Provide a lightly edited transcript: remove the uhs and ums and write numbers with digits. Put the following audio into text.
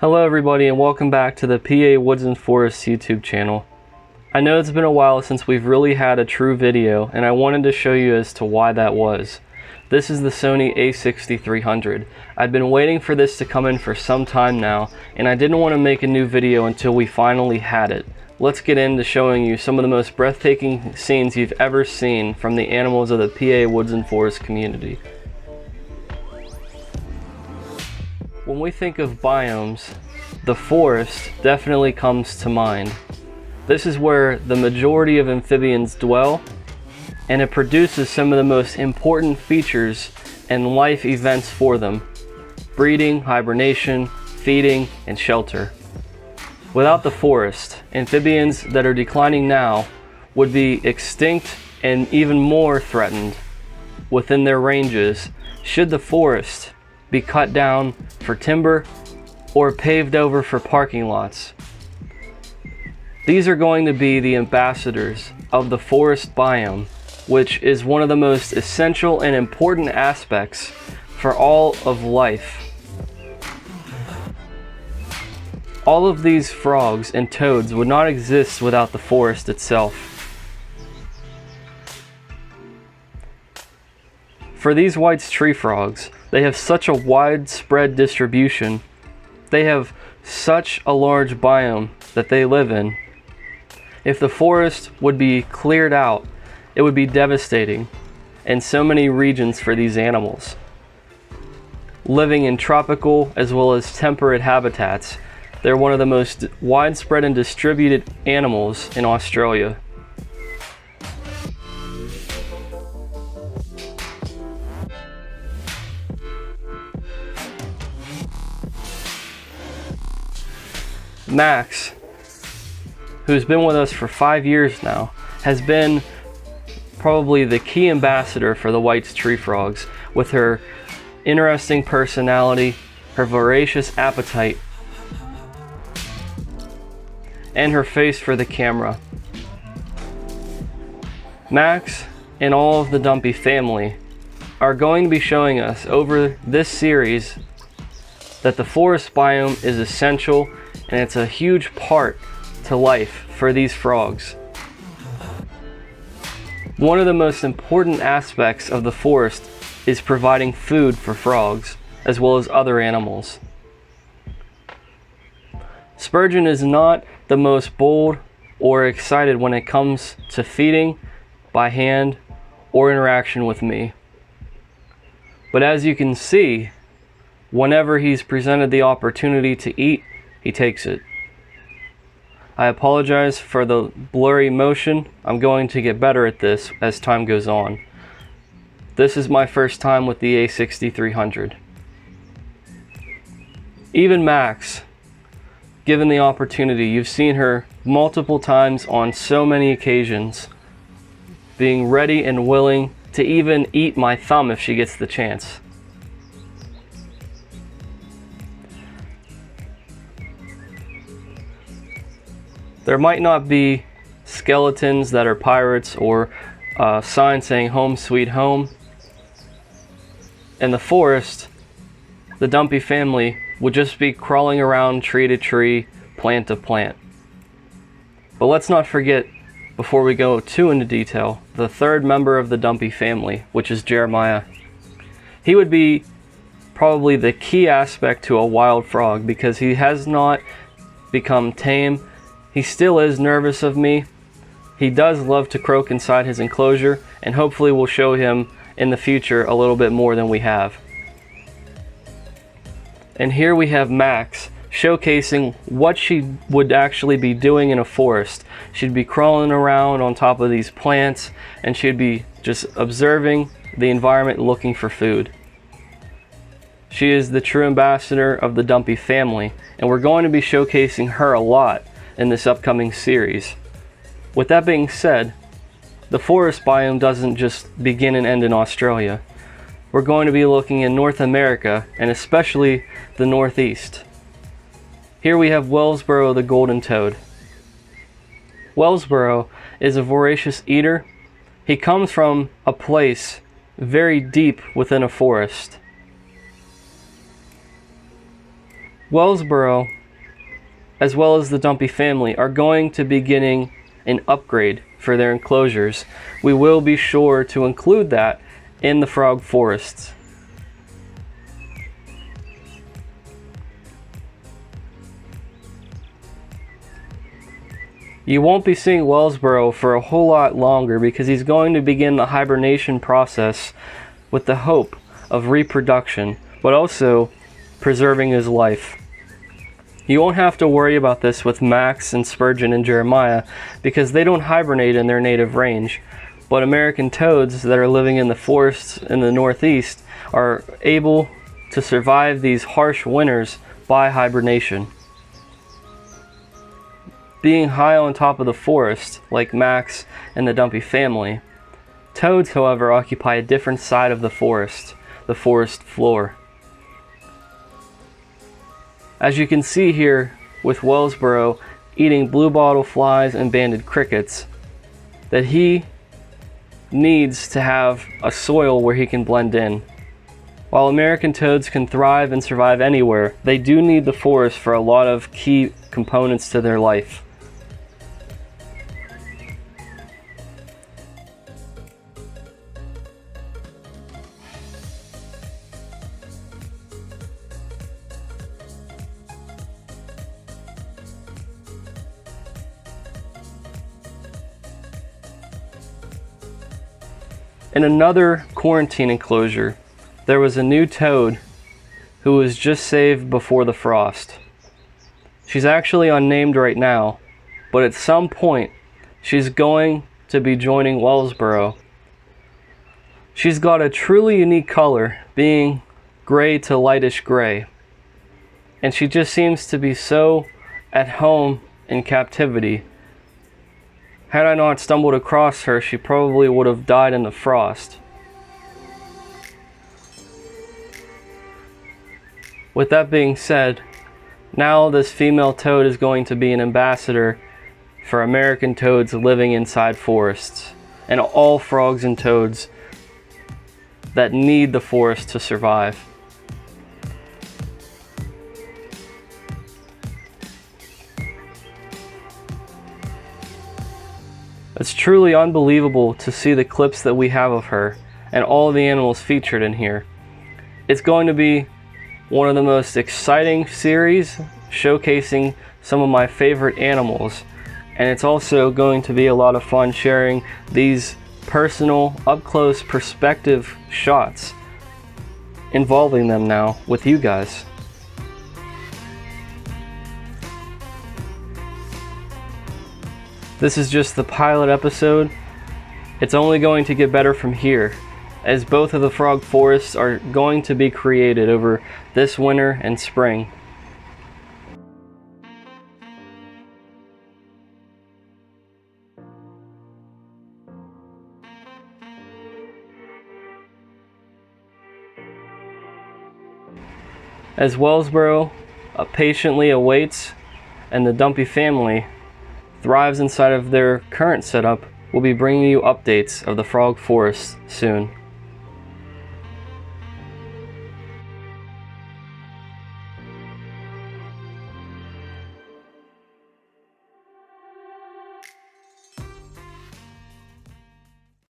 Hello everybody and welcome back to the PA Woods and Forests YouTube channel. I know it's been a while since we've really had a true video and I wanted to show you as to why that was. This is the Sony a6300. I've been waiting for this to come in for some time now and I didn't want to make a new video until we finally had it. Let's get into showing you some of the most breathtaking scenes you've ever seen from the animals of the PA Woods and Forest community. When we think of biomes, the forest definitely comes to mind. This is where the majority of amphibians dwell, and it produces some of the most important features and life events for them: breeding, hibernation, feeding, and shelter. Without the forest, amphibians that are declining now would be extinct and even more threatened within their ranges should the forest be cut down for timber or paved over for parking lots. These are going to be the ambassadors of the forest biome, which is one of the most essential and important aspects for all of life. All of these frogs and toads would not exist without the forest itself. For these white tree frogs, they have such a widespread distribution. They have such a large biome that they live in. If the forest would be cleared out, it would be devastating in so many regions for these animals. Living in tropical as well as temperate habitats, they're one of the most widespread and distributed animals in Australia. Max, who's been with us for 5 years now, has been probably the key ambassador for the white tree frogs, with her interesting personality, her voracious appetite, and her face for the camera. Max and all of the Dumpy family are going to be showing us over this series that the forest biome is essential and it's a huge part to life for these frogs. One of the most important aspects of the forest is providing food for frogs, as well as other animals. Spurgeon is not the most bold or excited when it comes to feeding by hand or interaction with me. But as you can see, whenever he's presented the opportunity to eat, he takes it. I apologize for the blurry motion. I'm going to get better at this as time goes on. This is my first time with the a6300. Even Max, given the opportunity, you've seen her multiple times on so many occasions, being ready and willing to even eat my thumb if she gets the chance. There might not be skeletons that are pirates or signs saying home sweet home. In the forest, the Dumpy family would just be crawling around tree to tree, plant to plant. But let's not forget, before we go too into detail, the third member of the Dumpy family, which is Jeremiah. He would be probably the key aspect to a wild frog because he has not become tame. He still is nervous of me. He does love to croak inside his enclosure, and hopefully we'll show him in the future a little bit more than we have. And here we have Max showcasing what she would actually be doing in a forest. She'd be crawling around on top of these plants, and she'd be just observing the environment, looking for food. She is the true ambassador of the Dumpy family, and we're going to be showcasing her a lot in this upcoming series. With that being said, the forest biome doesn't just begin and end in Australia. We're going to be looking in North America and especially the Northeast. Here we have Wellsboro the golden toad. Wellsboro is a voracious eater. He comes from a place very deep within a forest. Wellsboro, as well as the Dumpy family, are going to be getting an upgrade for their enclosures. We will be sure to include that in the frog forests. You won't be seeing Wellsboro for a whole lot longer because he's going to begin the hibernation process with the hope of reproduction, but also preserving his life. You won't have to worry about this with Max and Spurgeon and Jeremiah because they don't hibernate in their native range, but American toads that are living in the forests in the Northeast are able to survive these harsh winters by hibernation. Being high on top of the forest, like Max and the Dumpy family, toads, however, occupy a different side of the forest floor. As you can see here with Wellsboro eating bluebottle flies and banded crickets, that he needs to have a soil where he can blend in. While American toads can thrive and survive anywhere, they do need the forest for a lot of key components to their life. In another quarantine enclosure, there was a new toad who was just saved before the frost. She's actually unnamed right now, but at some point, she's going to be joining Wellsboro. She's got a truly unique color, being gray to lightish gray, and she just seems to be so at home in captivity. Had I not stumbled across her, she probably would have died in the frost. With that being said, now this female toad is going to be an ambassador for American toads living inside forests, and all frogs and toads that need the forest to survive. It's truly unbelievable to see the clips that we have of her and all the animals featured in here. It's going to be one of the most exciting series showcasing some of my favorite animals, and it's also going to be a lot of fun sharing these personal, up-close perspective shots involving them now with you guys. This is just the pilot episode. It's only going to get better from here, as both of the frog forests are going to be created over this winter and spring. As Wellsboro patiently awaits and the Dumpy family thrives inside of their current setup, we'll be bringing you updates of the frog forest soon.